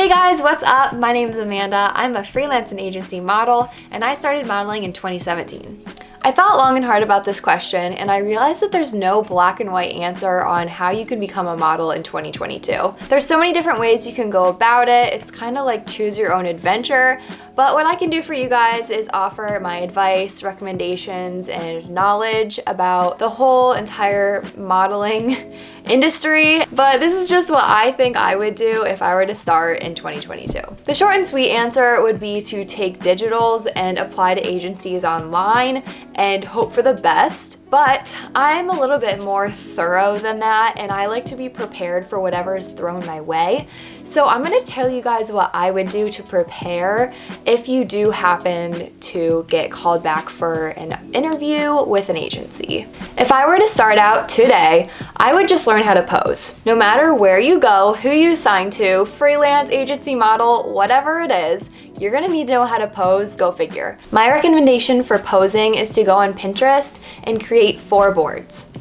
Hey guys, what's up? My name is Amanda. I'm a freelance and agency model, and I started modeling in 2017. I thought long and hard about this question, and I realized that there's no black and white answer on how you can become a model in 2022. There's so many different ways you can go about it. It's kind of like choose your own adventure. But what I can do for you guys is offer my advice, recommendations, and knowledge about the whole entire modeling industry. But this is just what I think I would do if I were to start in 2022. The short and sweet answer would be to take digitals and apply to agencies online and hope for the best. But I'm a little bit more thorough than that, and I like to be prepared for whatever is thrown my way. So I'm gonna tell you guys what I would do to prepare if you do happen to get called back for an interview with an agency. If I were to start out today, I would just learn how to pose. No matter where you go, who you sign to, freelance, agency, model, whatever it is, you're gonna need to know how to pose, go figure. My recommendation for posing is to go on Pinterest and create 4 boards.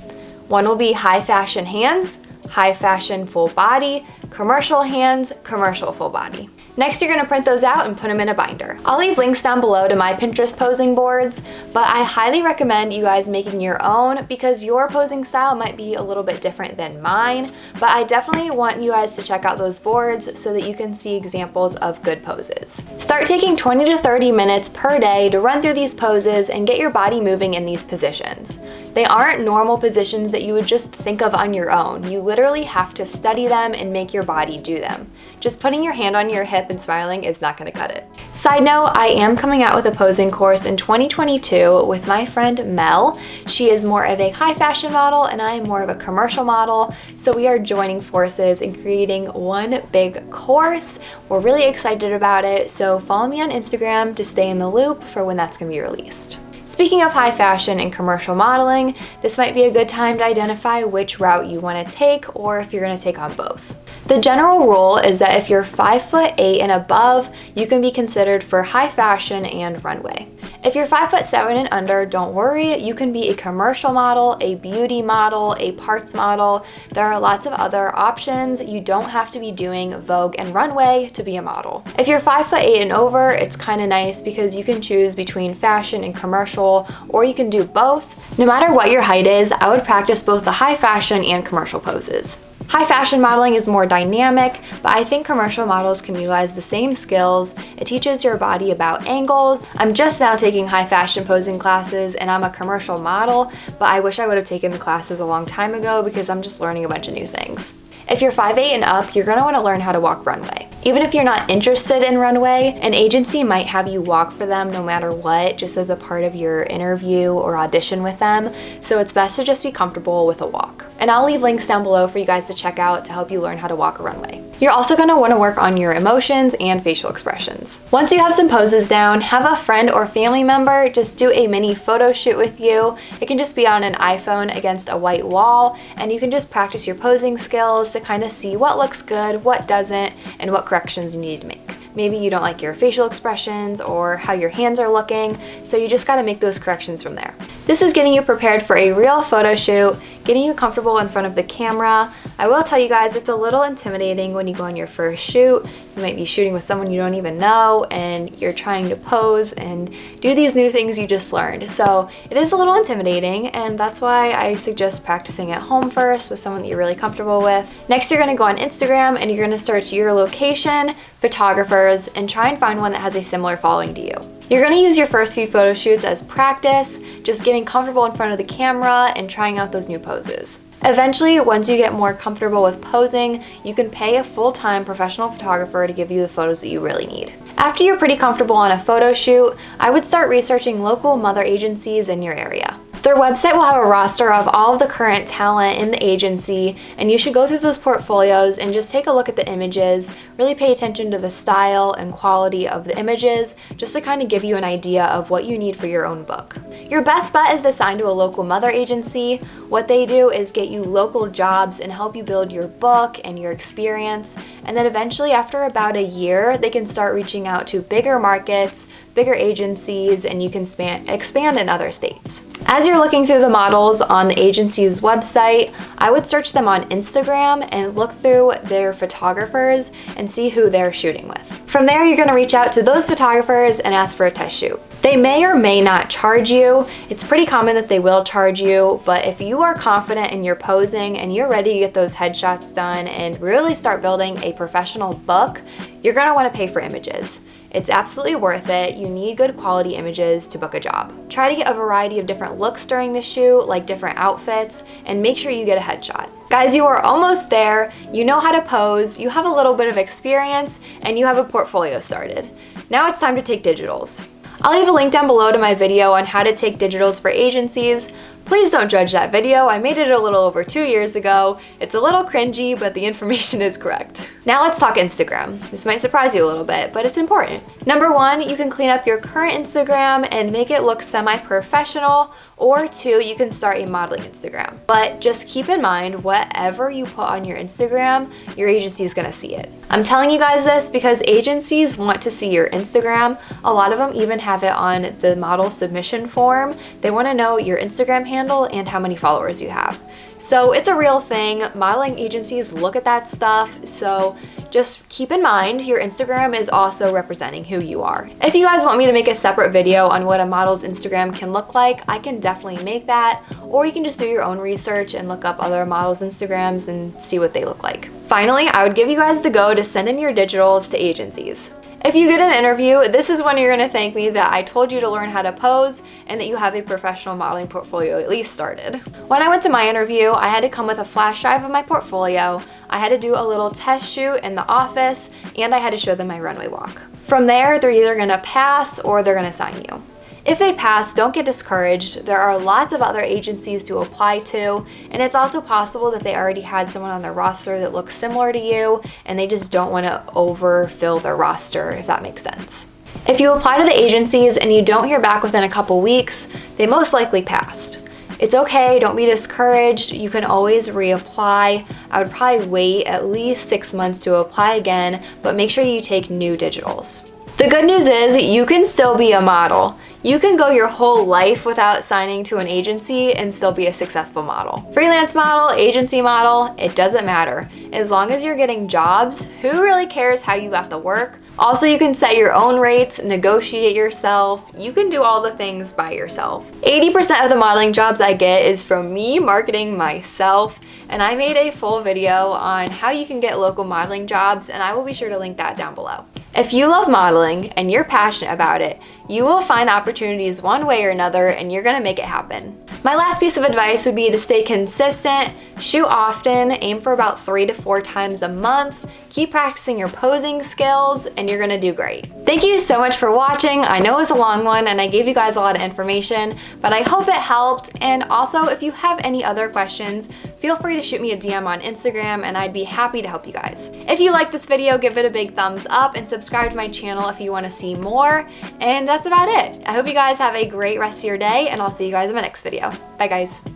One will be high fashion hands, high fashion full body, commercial hands, commercial full body. Next, you're gonna print those out and put them in a binder. I'll leave links down below to my Pinterest posing boards, but I highly recommend you guys making your own because your posing style might be a little bit different than mine, but I definitely want you guys to check out those boards so that you can see examples of good poses. Start taking 20 to 30 minutes per day to run through these poses and get your body moving in these positions. They aren't normal positions that you would just think of on your own. You literally have to study them and make your body do them. Just putting your hand on your hip and smiling is not gonna cut it. Side note, I am coming out with a posing course in 2022 with my friend Mel. She is more of a high fashion model and I am more of a commercial model. So we are joining forces and creating one big course. We're really excited about it. So follow me on Instagram to stay in the loop for when that's gonna be released. Speaking of high fashion and commercial modeling, this might be a good time to identify which route you want to take or if you're going to take on both. The general rule is that if you're 5'8" and above, you can be considered for high fashion and runway. If you're 5'7" and under, don't worry, you can be a commercial model, a beauty model, a parts model. There are lots of other options. You don't have to be doing Vogue and runway to be a model. If you're 5'8" and over, it's kind of nice because you can choose between fashion and commercial, or you can do both. No matter what your height is, I would practice both the high fashion and commercial poses. High fashion modeling is more dynamic, but I think commercial models can utilize the same skills. It teaches your body about angles. I'm just now taking high fashion posing classes and I'm a commercial model, but I wish I would have taken the classes a long time ago because I'm just learning a bunch of new things. If you're 5'8" and up, you're gonna wanna learn how to walk runway. Even if you're not interested in runway, an agency might have you walk for them no matter what, just as a part of your interview or audition with them. So it's best to just be comfortable with a walk. And I'll leave links down below for you guys to check out to help you learn how to walk a runway. You're also gonna wanna work on your emotions and facial expressions. Once you have some poses down, have a friend or family member just do a mini photo shoot with you. It can just be on an iPhone against a white wall, and you can just practice your posing skills to kind of see what looks good, what doesn't, and what corrections you need to make. Maybe you don't like your facial expressions or how your hands are looking, so you just gotta make those corrections from there. This is getting you prepared for a real photo shoot, getting you comfortable in front of the camera. I will tell you guys, it's a little intimidating when you go on your first shoot. You might be shooting with someone you don't even know and you're trying to pose and do these new things you just learned. So it is a little intimidating, and that's why I suggest practicing at home first with someone that you're really comfortable with. Next, you're gonna go on Instagram and you're gonna search your location, photographers, and try and find one that has a similar following to you. You're gonna use your first few photo shoots as practice, just getting comfortable in front of the camera and trying out those new poses. Eventually, once you get more comfortable with posing, you can pay a full-time professional photographer to give you the photos that you really need. After you're pretty comfortable on a photo shoot, I would start researching local mother agencies in your area. Their website will have a roster of all of the current talent in the agency, and you should go through those portfolios and just take a look at the images, really pay attention to the style and quality of the images, just to kind of give you an idea of what you need for your own book. Your best bet is to sign to a local mother agency. What they do is get you local jobs and help you build your book and your experience, and then eventually after about a year, they can start reaching out to bigger markets, bigger agencies, and you can expand in other states. As you're looking through the models on the agency's website, I would search them on Instagram and look through their photographers and see who they're shooting with. From there, you're gonna reach out to those photographers and ask for a test shoot. They may or may not charge you. It's pretty common that they will charge you, but if you are confident in your posing and you're ready to get those headshots done and really start building a professional book, you're gonna wanna pay for images. It's absolutely worth it. You need good quality images to book a job. Try to get a variety of different looks during the shoot, like different outfits, and make sure you get a headshot. Guys, you are almost there. You know how to pose, you have a little bit of experience, and you have a portfolio started. Now it's time to take digitals. I'll leave a link down below to my video on how to take digitals for agencies. Please don't judge that video. I made it a little over 2 years ago. It's a little cringy, but the information is correct. Now let's talk Instagram. This might surprise you a little bit, but it's important. Number 1, you can clean up your current Instagram and make it look semi-professional, or 2, you can start a modeling Instagram. But just keep in mind, whatever you put on your Instagram, your agency is gonna see it. I'm telling you guys this because agencies want to see your Instagram. A lot of them even have it on the model submission form. They wanna know your Instagram handle and how many followers you have. So it's a real thing. Modeling agencies look at that stuff, so just keep in mind your Instagram is also representing who you are. If you guys want me to make a separate video on what a model's Instagram can look like, I can definitely make that, or you can just do your own research and look up other models' Instagrams and see what they look like. Finally, I would give you guys the go to send in your digitals to agencies. If you get an interview, this is when you're gonna thank me that I told you to learn how to pose and that you have a professional modeling portfolio at least started. When I went to my interview, I had to come with a flash drive of my portfolio, I had to do a little test shoot in the office, and I had to show them my runway walk. From there, they're either gonna pass or they're gonna sign you. If they pass, don't get discouraged. There are lots of other agencies to apply to, and it's also possible that they already had someone on their roster that looks similar to you, and they just don't want to overfill their roster, if that makes sense. If you apply to the agencies and you don't hear back within a couple weeks, they most likely passed. It's okay, don't be discouraged. You can always reapply. I would probably wait at least 6 months to apply again, but make sure you take new digitals. The good news is you can still be a model. You can go your whole life without signing to an agency and still be a successful model. Freelance model, agency model, it doesn't matter. As long as you're getting jobs, who really cares how you got the work? Also, you can set your own rates, negotiate yourself. You can do all the things by yourself. 80% of the modeling jobs I get is from me marketing myself, and I made a full video on how you can get local modeling jobs, and I will be sure to link that down below. If you love modeling and you're passionate about it, you will find opportunities one way or another, and you're gonna make it happen. My last piece of advice would be to stay consistent, shoot often, aim for about 3 to 4 times a month, keep practicing your posing skills, and you're gonna do great. Thank you so much for watching. I know it was a long one and I gave you guys a lot of information, but I hope it helped. And also, if you have any other questions, feel free to shoot me a DM on Instagram and I'd be happy to help you guys. If you like this video, give it a big thumbs up and subscribe to my channel if you wanna see more. And that's about it. I hope you guys have a great rest of your day, and I'll see you guys in my next video. Bye guys.